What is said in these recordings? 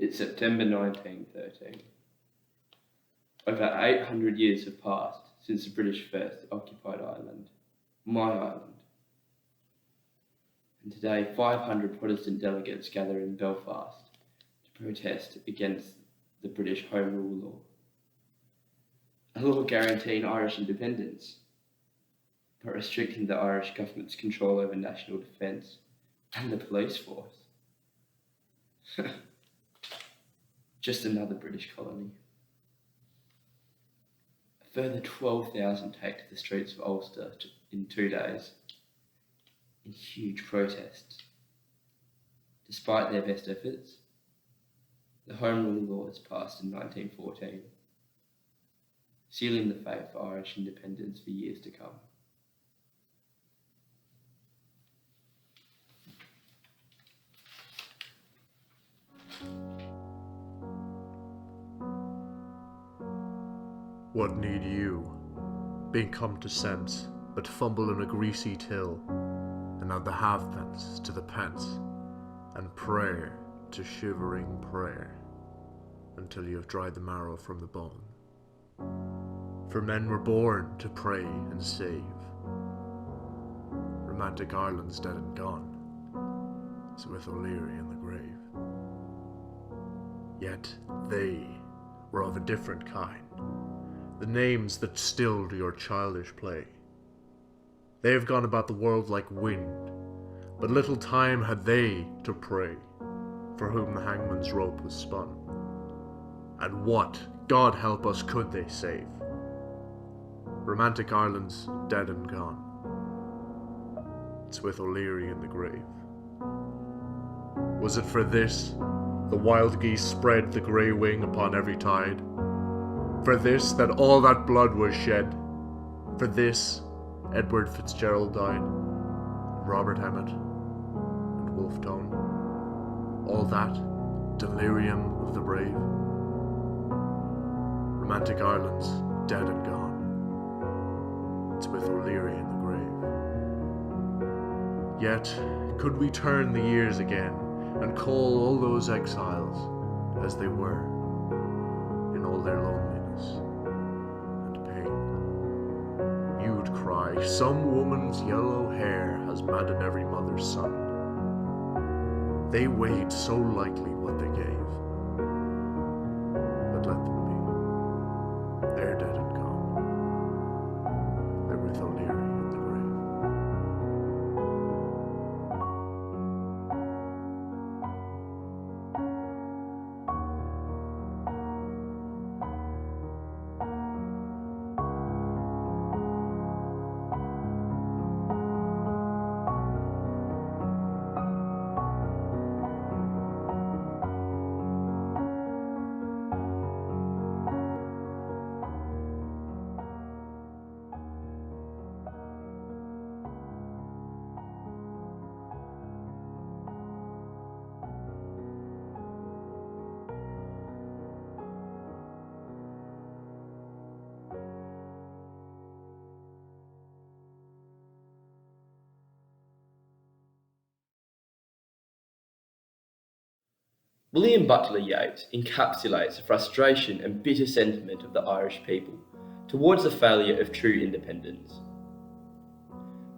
It's September 1913. Over 800 years have passed since the British first occupied Ireland, my island. And today 500 Protestant delegates gather in Belfast to protest against the British Home Rule Law. A law guaranteeing Irish independence, but restricting the Irish government's control over national defence and the police force. Just another British colony. A further 12,000 take to the streets of Ulster in 2 days in huge protests. Despite their best efforts, the Home Rule Law was passed in 1914, sealing the fate for Irish independence for years to come. What need you, being come to sense, but fumble in a greasy till, and add the halfpence to the pence, and prayer to shivering prayer, until you have dried the marrow from the bone? For men were born to pray and save. Romantic Ireland's dead and gone, so with O'Leary in the grave. Yet they were of a different kind, the names that stilled your childish play. They have gone about the world like wind, but little time had they to pray, for whom the hangman's rope was spun. And what, God help us, could they save? Romantic Ireland's dead and gone. It's with O'Leary in the grave. Was it for this the wild geese spread the grey wing upon every tide? For this that all that blood was shed? For this Edward Fitzgerald died, and Robert Emmet, and Wolfe Tone? All that delirium of the brave? Romantic Ireland's dead and gone. It's with O'Leary in the grave. Yet could we turn the years again and call all those exiles as they were, in all their loneliness and pain, you'd cry, some woman's yellow hair has maddened every mother's son. They weighed so lightly what they gave, but let them be. They're dead and gone. They're with O'Leary in the grave. William Butler Yeats encapsulates the frustration and bitter sentiment of the Irish people towards the failure of true independence.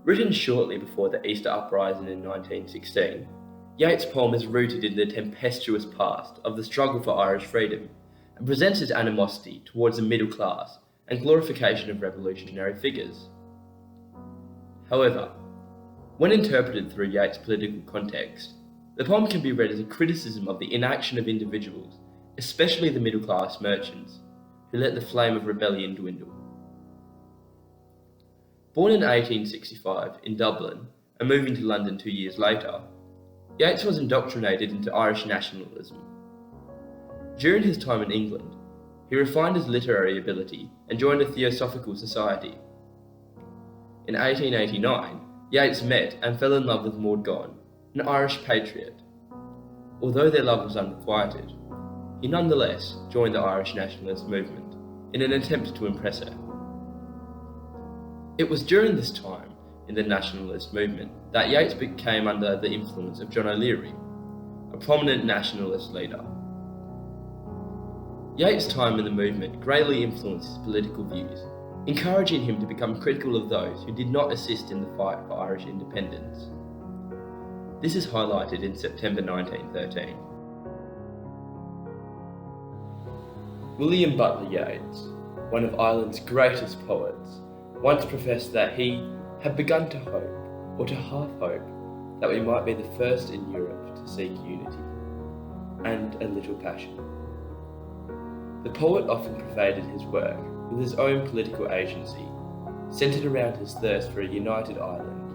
Written shortly before the Easter Uprising in 1916, Yeats' poem is rooted in the tempestuous past of the struggle for Irish freedom and presents its animosity towards the middle class and glorification of revolutionary figures. However, when interpreted through Yeats' political context, the poem can be read as a criticism of the inaction of individuals, especially the middle-class merchants, who let the flame of rebellion dwindle. Born in 1865 in Dublin and moving to London 2 years later, Yeats was indoctrinated into Irish nationalism. During his time in England, he refined his literary ability and joined a Theosophical Society. In 1889, Yeats met and fell in love with Maud Gonne, an Irish patriot. Although their love was unrequited, he nonetheless joined the Irish nationalist movement in an attempt to impress her. It was during this time in the nationalist movement that Yeats became under the influence of John O'Leary, a prominent nationalist leader. Yeats' time in the movement greatly influenced his political views, encouraging him to become critical of those who did not assist in the fight for Irish independence. This is highlighted in September 1913. William Butler Yeats, one of Ireland's greatest poets, once professed that he had begun to hope, or to half hope, that we might be the first in Europe to seek unity, and a little passion. The poet often pervaded his work with his own political agency, centred around his thirst for a united Ireland.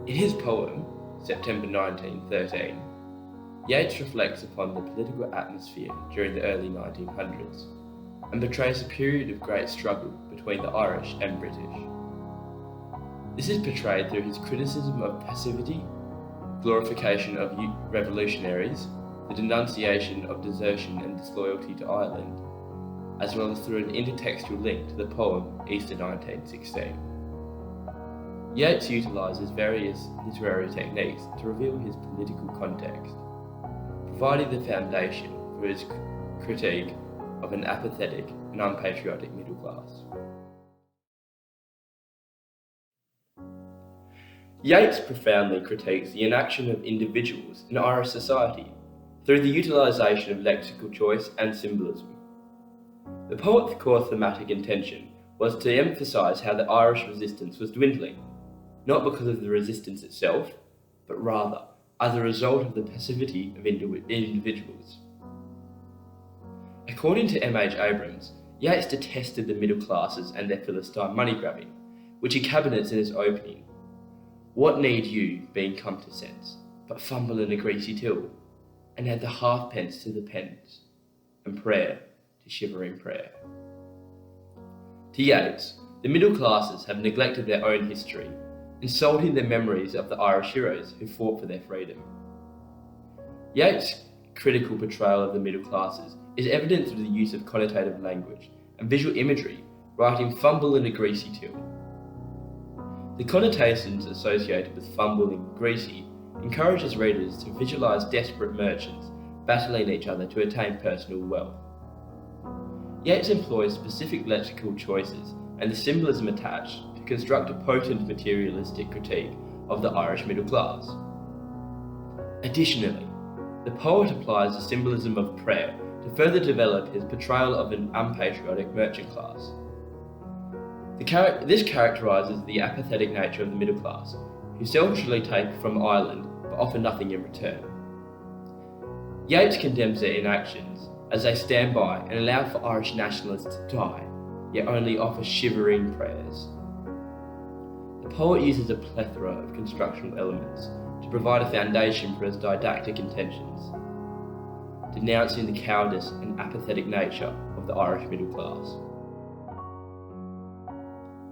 In his poem, September 1913, Yeats reflects upon the political atmosphere during the early 1900s and portrays a period of great struggle between the Irish and British. This is portrayed through his criticism of passivity, glorification of revolutionaries, the denunciation of desertion and disloyalty to Ireland, as well as through an intertextual link to the poem Easter 1916. Yeats utilises various literary techniques to reveal his political context, providing the foundation for his critique of an apathetic and unpatriotic middle class. Yeats profoundly critiques the inaction of individuals in Irish society through the utilisation of lexical choice and symbolism. The poet's core thematic intention was to emphasise how the Irish resistance was dwindling, not because of the resistance itself, but rather as a result of the passivity of individuals. According to M.H. Abrams, Yeats detested the middle classes and their Philistine money grabbing, which he cabinets in his opening. What need you, being come to sense, but fumble in a greasy till, and add the halfpence to the pence, and prayer to shivering prayer? To Yeats, the middle classes have neglected their own history, insulting the memories of the Irish heroes who fought for their freedom. Yeats' critical portrayal of the middle classes is evident through the use of connotative language and visual imagery, writing fumble in a greasy till. The connotations associated with fumble and greasy encourages readers to visualise desperate merchants battling each other to attain personal wealth. Yeats employs specific lexical choices and the symbolism attached to construct a potent materialistic critique of the Irish middle class. Additionally, the poet applies the symbolism of prayer to further develop his portrayal of an unpatriotic merchant class. This characterises the apathetic nature of the middle class, who selfishly take from Ireland but offer nothing in return. Yeats condemns their inactions as they stand by and allow for Irish nationalists to die, yet only offer shivering prayers. The poet uses a plethora of constructional elements to provide a foundation for his didactic intentions, denouncing the cowardice and apathetic nature of the Irish middle class.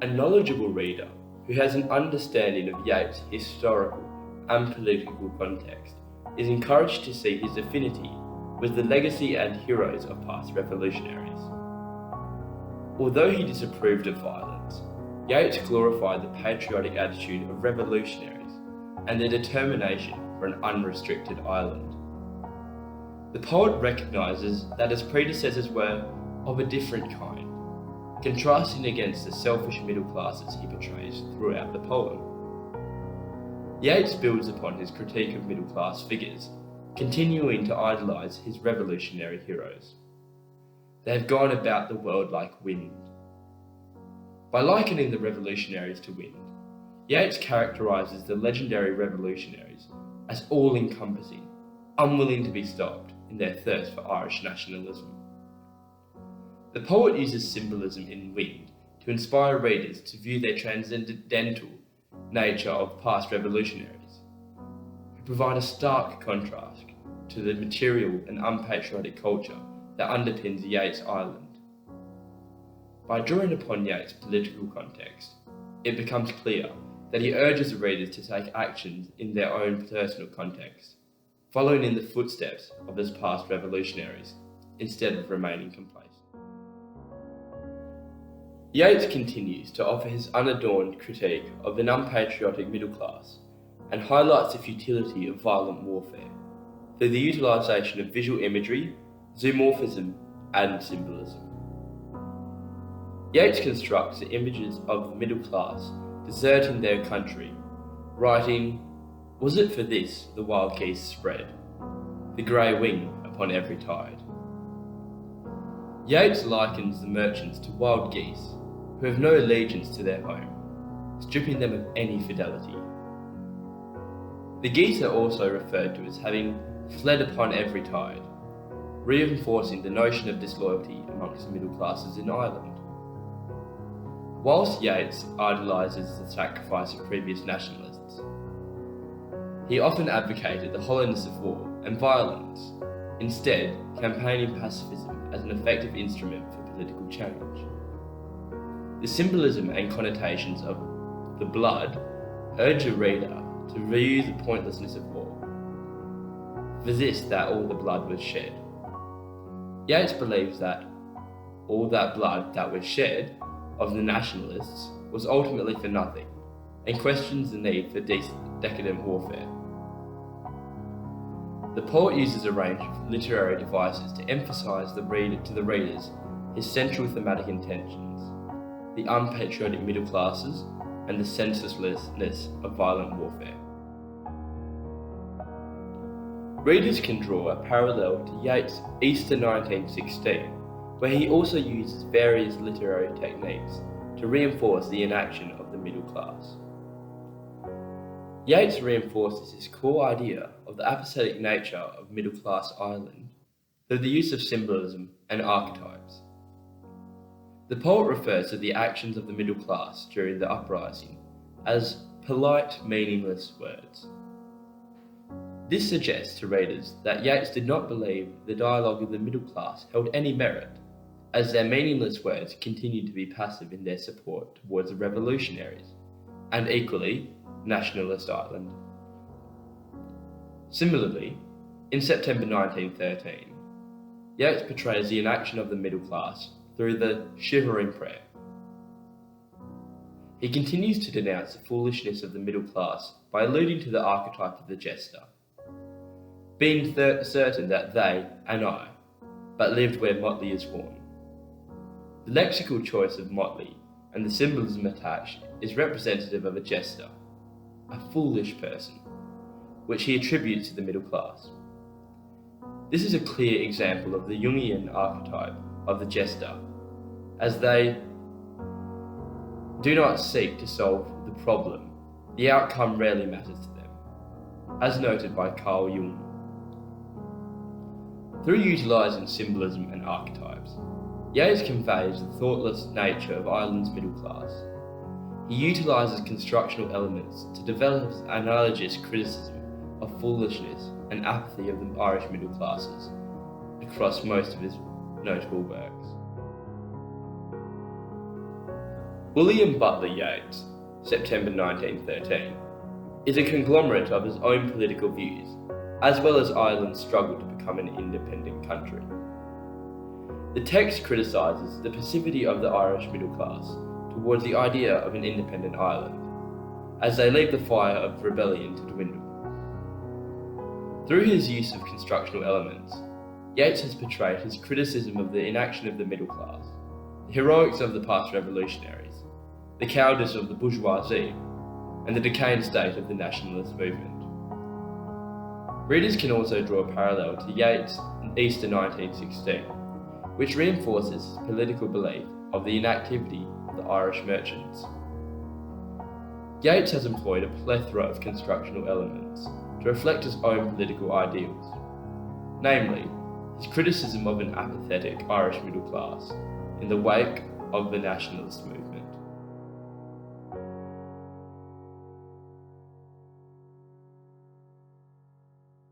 A knowledgeable reader who has an understanding of Yeats' historical and political context is encouraged to see his affinity with the legacy and heroes of past revolutionaries. Although he disapproved of violence, Yeats glorified the patriotic attitude of revolutionaries and their determination for an unrestricted Ireland. The poet recognises that his predecessors were of a different kind, contrasting against the selfish middle classes he portrays throughout the poem. Yeats builds upon his critique of middle class figures, continuing to idolise his revolutionary heroes. They have gone about the world like wind. By likening the revolutionaries to wind, Yeats characterises the legendary revolutionaries as all-encompassing, unwilling to be stopped in their thirst for Irish nationalism. The poet uses symbolism in wind to inspire readers to view their transcendental nature of past revolutionaries, who provide a stark contrast to the material and unpatriotic culture that underpins Yeats' Ireland. By drawing upon Yeats' political context, it becomes clear that he urges readers to take actions in their own personal context, following in the footsteps of his past revolutionaries, instead of remaining complacent. Yeats continues to offer his unadorned critique of an unpatriotic middle class and highlights the futility of violent warfare through the utilisation of visual imagery, zoomorphism, and symbolism. Yeats constructs the images of the middle class deserting their country, writing, "Was it for this the wild geese spread, the grey wing upon every tide?" Yeats likens the merchants to wild geese who have no allegiance to their home, stripping them of any fidelity. The geese are also referred to as having fled upon every tide, reinforcing the notion of disloyalty amongst the middle classes in Ireland. Whilst Yeats idolises the sacrifice of previous nationalists, he often advocated the hollowness of war and violence, instead campaigning pacifism as an effective instrument for political change. The symbolism and connotations of the blood urge a reader to view the pointlessness of war. For this that all the blood was shed. Yeats believes that all that blood that was shed of the nationalists was ultimately for nothing, and questions the need for decadent warfare. The poet uses a range of literary devices to emphasise to the readers his central thematic intentions: the unpatriotic middle classes and the senselessness of violent warfare. Readers can draw a parallel to Yeats' Easter 1916, where he also uses various literary techniques to reinforce the inaction of the middle class. Yeats reinforces his core idea of the apathetic nature of middle-class Ireland through the use of symbolism and archetypes. The poet refers to the actions of the middle class during the uprising as polite, meaningless words. This suggests to readers that Yeats did not believe the dialogue of the middle class held any merit, as their meaningless words continued to be passive in their support towards the revolutionaries, and equally, nationalist Ireland. Similarly, in September 1913, Yeats portrays the inaction of the middle class through the Shivering Prayer. He continues to denounce the foolishness of the middle class by alluding to the archetype of the jester, being certain that they and I but lived where motley is worn. The lexical choice of motley and the symbolism attached is representative of a jester, a foolish person, which he attributes to the middle class. This is a clear example of the Jungian archetype of the jester, as they do not seek to solve the problem, the outcome rarely matters to them, as noted by Carl Jung. Through utilising symbolism and archetypes, Yeats conveys the thoughtless nature of Ireland's middle class. He utilises constructional elements to develop analogous criticism of foolishness and apathy of the Irish middle classes across most of his notable works. William Butler Yeats, September 1913, is a conglomerate of his own political views, as well as Ireland's struggle to become an independent country. The text criticises the passivity of the Irish middle class towards the idea of an independent Ireland, as they leave the fire of rebellion to dwindle. Through his use of constructional elements, Yeats has portrayed his criticism of the inaction of the middle class, the heroics of the past revolutionaries, the cowardice of the bourgeoisie, and the decaying state of the nationalist movement. Readers can also draw a parallel to Yeats' Easter 1916, which reinforces his political belief of the inactivity of the Irish merchants. Yeats has employed a plethora of constructional elements to reflect his own political ideals, namely, his criticism of an apathetic Irish middle class in the wake of the nationalist movement.